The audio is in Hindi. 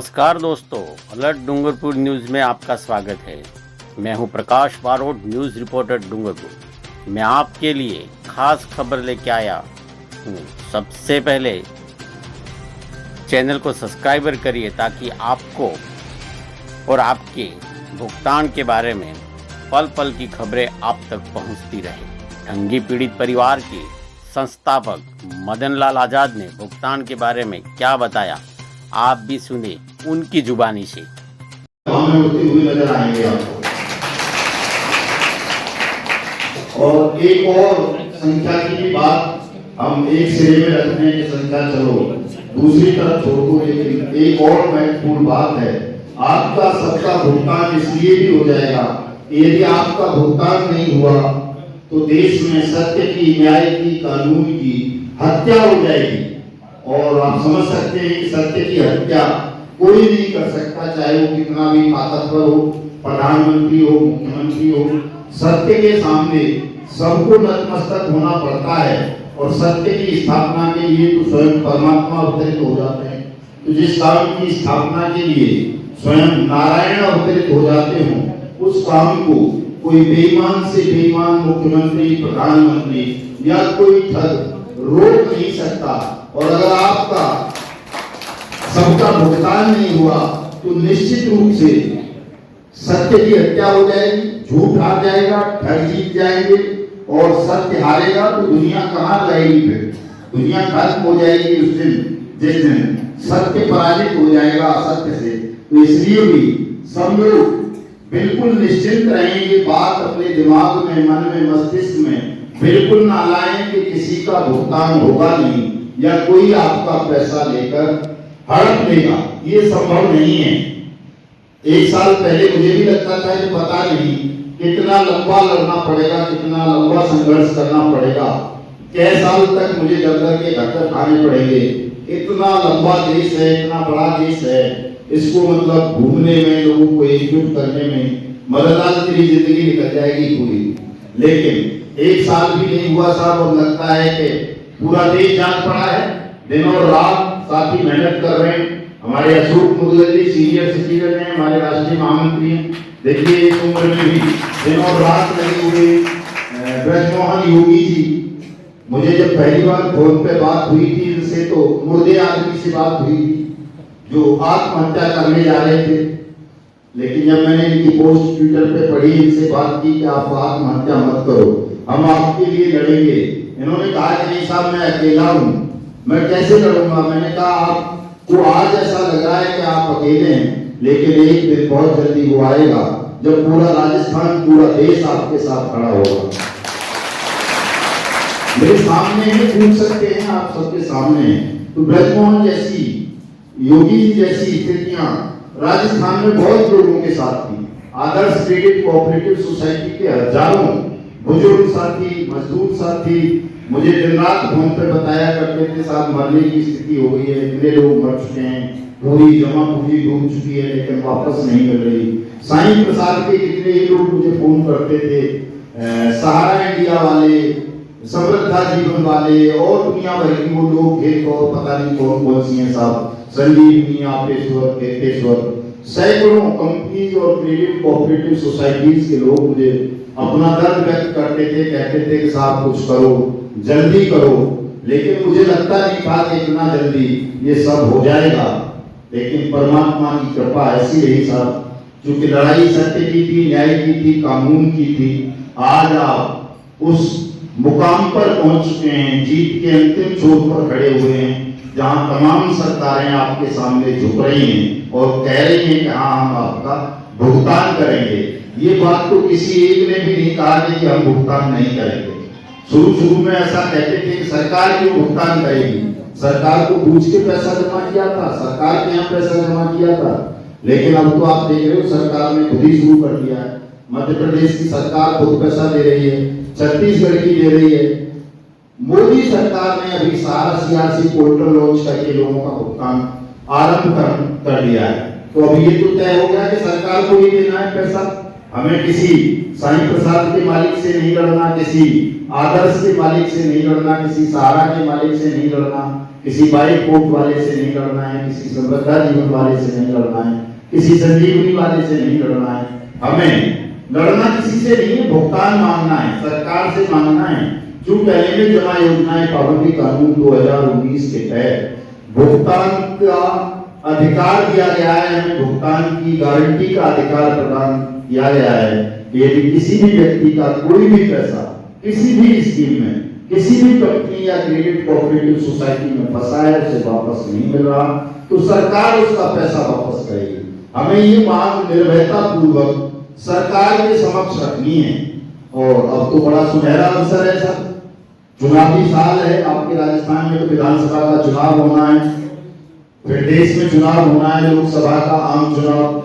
नमस्कार दोस्तों, अलर्ट डूंगरपुर न्यूज़ में आपका स्वागत है। मैं हूं प्रकाश बारोट, न्यूज़ रिपोर्टर डूंगरपुर। मैं आपके लिए खास खबर लेके आया हूं। सबसे पहले चैनल को सब्सक्राइबर करिए ताकि आपको और आपके भुगतान के बारे में पल पल की खबरें आप तक पहुंचती रहे। ढंगी पीड़ित परिवार के संस्थापक मदन लाल आजाद ने भुगतान के बारे में क्या बताया, आप भी सुने उनकी जुबानी से। होती हुई नजर आएंगे आपको। और एक और संख्या की भी बात हम एक सिरे में रखते हैं कि संख्या चलो दूसरी तरफ छोड़ दो, लेकिन एक और महत्वपूर्ण बात है, आपका सबका भुगतान इसलिए भी हो जाएगा, यदि आपका भुगतान नहीं हुआ तो देश में सत्य की, न्याय की, कानून की हत्या हो जाएगी। और आप समझ सकते हैं कि सत्य की हत्या कोई नहीं कर सकता, चाहे वो कितना भी ताकतवर हो, प्रधानमंत्री हो, मुख्यमंत्री हो। सत्य के सामने सबको नतमस्तक होना पड़ता है और सत्य की स्थापना के लिए तो स्वयं परमात्मा अवतरित हो जाते हैं। तो जिस काम की स्थापना के लिए स्वयं नारायण अवतरित हो जाते हों, उस काम को कोई बेईमान से बेईमान मुख्यमंत्री, प्रधानमंत्री या कोई ठग रोक नहीं सकता। और अगर आपका सबका भुगतान नहीं हुआ तो निश्चित रूप से सत्य की हत्या हो जाएगी, झूठ हार जाएगा, ठग जीत जाएंगे और सत्य हारेगा तो दुनिया कहां रहेगी? फिर दुनिया खत्म हो जाएगी उस दिन जिस दिन सत्य पराजित हो जाएगा असत्य से। तो इसलिए भी सब लोग बिल्कुल निश्चिंत रहेंगे, बात अपने दिमाग में, मन में, मस्तिष्क में बिल्कुल ना लाएं कि किसी का भुगतान होगा नहीं या कोई आपका पैसा लेकर हड़प लेगा। ये संभव नहीं है। एक साल पहले मुझे भी लगता था कि पता नहीं कितना लंबा लड़ना पड़ेगा, कितना लंबा संघर्ष करना पड़ेगा, कई साल तक मुझे डर डर के धक्के खाने पड़ेंगे। इतना लंबा देश है, इतना बड़ा देश है, इसको मतलब घूमने में, लोगों को एकजुट करने में मदनलाल तेरी जिंदगी निकल जाएगी पूरी। लेकिन एक साल भी नहीं हुआ साहब, और लगता है कि पूरा देश जाग पड़ा है। दिन और रात साथी मेहनत कर रहे हैं। हमारे अशोक मुदगल जी सीनियर सिटीजन हैं, हमारे राष्ट्रीय महामंत्री हैं। देखिए इस उम्र में भी दिन और रात लगे हुए। ब्रजमोहन योगी जी, मुझे जब पहली बार फोन पे बात हुई थी इनसे तो मुर्दे आदमी से बात हुई थी जो आत्महत्या करने जा रहे थे। लेकिन जब मैंने इनकी पोस्ट ट्विटर पे पढ़ी, इनसे बात की कि आप आत्महत्या मत करो, हम आपके लिए लड़ेंगे। इन्होंने कहा कि नहीं साहब मैं अकेला हूं, मैं कैसे लड़ूंगा। मैंने कहा आपको आज ऐसा लग रहा है कि आप अकेले हैं, लेकिन एक दिन बहुत जल्दी वो आएगा जब पूरा राजस्थान, पूरा देश आपके साथ खड़ा होगा। मेरे सामने ही पूछ सकते हैं, आप सबके सामने हैं। तो ब्रजमोहन जैसी, योगी जी जैसी स्थितियां राजस्थान में बहुत लोगों के साथ थी। आदर्श क्रेडिट कोऑपरेटिव सोसाइटी के हजारों बुजुर्ग साथी, मजदूर साथी मुझे दिन रात फोन पे बताया करते थे, साहब मरने की स्थिति हो गई है, इतने लोग मर चुके हैं, पूरी जमा पूंजी डूब चुकी है, लेकिन वापस नहीं मिल रही। साईं प्रसाद के कितने ही लोग मुझे फोन करते थे, सहारा इंडिया वाले, समृद्धा जीवन वाले और दुनिया भर की वो लोग थे, और पता नहीं कौन कौन सी हैं साहब, संजीवनी, आपेश्वर, केतेश्वर, सैकड़ों कंपनीज और क्रेडिट कोऑपरेटिव सोसाइटीज के लोग मुझे अपना दर्द व्यक्त करते थे, कहते थे कि साहब कुछ करो, जल्दी करो। लेकिन मुझे लगता नहीं था कि इतना जल्दी ये सब हो जाएगा। लेकिन परमात्मा की कृपा ऐसी रही साहब, क्योंकि लड़ाई सत्य की थी, न्याय की थी, कानून की थी। आज आप उस मुकाम पर पहुंच चुके हैं, जीत के अंतिम छोर पर खड़े हुए हैं, जहां तमाम सरकारें आपके सामने झुक रही हैं और कह रही हैं कि हाँ हम आपका भुगतान करेंगे। ये बात तो किसी एक ने भी नहीं कहा कि हम भुगतान नहीं करेंगे। शुरू में ऐसा कहते थे कि सरकार क्यों भुगतान करेगी, सरकार को पूछ के पैसा जमा किया था, सरकार के यहाँ पैसा जमा किया था। लेकिन अब तो आप देख रहे हो सरकार ने खुद ही शुरू कर दिया है। मध्य प्रदेश की सरकार खुद पैसा दे रही है, छत्तीसगढ़ की दे रही है। मोदी सरकार ने अभी सारा सीआरसी पोर्टल लॉन्च करके लोगों का भुगतान आरंभ कर दिया है। तो अभी ये तो तय हो गया कि सरकार को ही देना है पैसा, हमें किसी साईं प्रसाद के मालिक से नहीं लड़ना, किसी आदर्श के मालिक से नहीं लड़ना, किसी सहारा के मालिक से नहीं लड़ना, किसी बाइक कोट वाले से नहीं लड़ना है, किसी समृद्धा जीवन वाले से नहीं लड़ना है, किसी संजीवनी वाले से नहीं लड़ना है। हमें लड़ना किसी से नहीं है, भुगतान मांगना है, सरकार से मांगना है। जो पहले में जमा योजनाएं पाबंदी कानून 2019 के तहत भुगतान का अधिकार दिया गया है, हमें भुगतान की गारंटी का अधिकार प्रदान किया गया है। यदि किसी भी व्यक्ति का कोई भी पैसा किसी भी स्कीम में, किसी भी कंपनी या क्रेडिट कोऑपरेटिव सोसाइटी में फंसा है, उसे वापस नहीं मिल रहा, तो सरकार उसका पैसा वापस करेगी। हमें ये मांग निर्भयता पूर्वक सरकार के समक्ष रखनी है। और अब तो बड़ा सुनहरा अवसर है सर, चुनावी साल है, आपके राजस्थान में तो विधानसभा का चुनाव होना है, फिर देश में चुनाव होना है, लोकसभा का आम चुनाव।